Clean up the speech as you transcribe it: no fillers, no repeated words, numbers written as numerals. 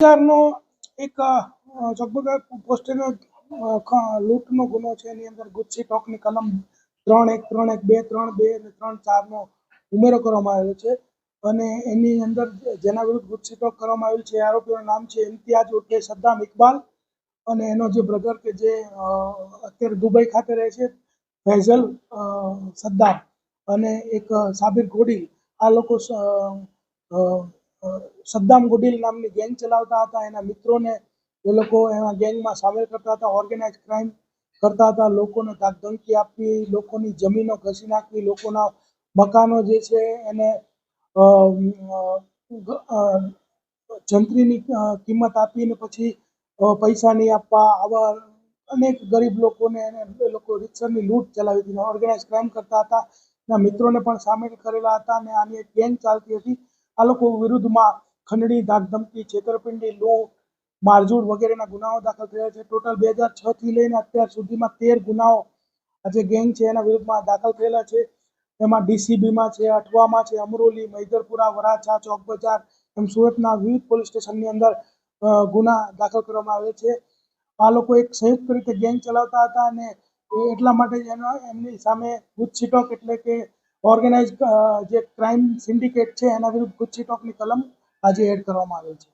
બજારનો એક લગભગ પોસ્ટનો લૂંટનો ગુનો છે. એની અંદર ગુજસી ટોકની કલમ 3(1), 3(1)(2), 3(2) અને 3(4) ઉમેરો કરવામાં આવ્યો છે. અને એની અંદર જેના વિરુદ્ધ ગુજસી ટોક કરવામાં આવેલ છે આરોપીઓનું નામ છે ઇમ્તિયાઝ ઉર્ફે સદ્દામ ઇકબાલ અને એનો જે બ્રધર કે જે અત્યારે દુબઈ ખાતે રહે છે ફૈઝલ સદ્દામ અને એક સાબિર ગોડિલ. આ લોકો સદ્દામ ગોડિલ નામની ગેંગ ચલાવતા હતા. એના મિત્રોને એ લોકો એમાં ગેંગમાં સામેલ કરતા હતા, ઓર્ગેનાઇઝ ક્રાઇમ કરતા હતા, લોકોને ધાકધમકી આપવી, લોકોની જમીનો ઘસી નાખવી, લોકોના મકાનો જે છે એને જંત્રીની કિંમત આપીને પછી પૈસા નહીં આપવા, આવા અનેક ગરીબ લોકોને એ લોકો રીતસરની લૂંટ ચલાવી હતી, ઓર્ગેનાઇઝ ક્રાઇમ કરતા હતા. એના મિત્રોને પણ સામેલ કરેલા હતા અને આની એક ગેંગ ચાલતી હતી. આ લોકો વિરુદ્ધમાં ખંડણી, ધાકધમકી, છેતરપિંડી, લૂંટ, મારઝૂડ વગેરેના ગુનાઓ દાખલ થયા છે. ટોટલ 2006 થી લઈને અત્યાર સુધીમાં 13 ગુનાઓ આ જે ગેંગ છે એના વિરુદ્ધમાં દાખલ થયેલા છે. એમાં ડીસીબીમાં છે, અઠવામાં છે, અમરોલી, મૈદરપુરા, વરાછા, ચોક બજાર એમ સુરતના વિવિધ પોલીસ સ્ટેશનની અંદર ગુના દાખલ કરવામાં આવે છે. આ લોકો એક સંયુક્ત રીતે ગેંગ ચલાવતા હતા અને એટલા માટે જ એમની સામે ગુજસી ટોક એટલે કે ઓર્ગેનાઇઝ જે ક્રાઇમ સિન્ડિકેટ છે એના વિરુદ્ધ ગુજસી ટોકની કલમ આજે એડ કરવામાં આવેલ છે.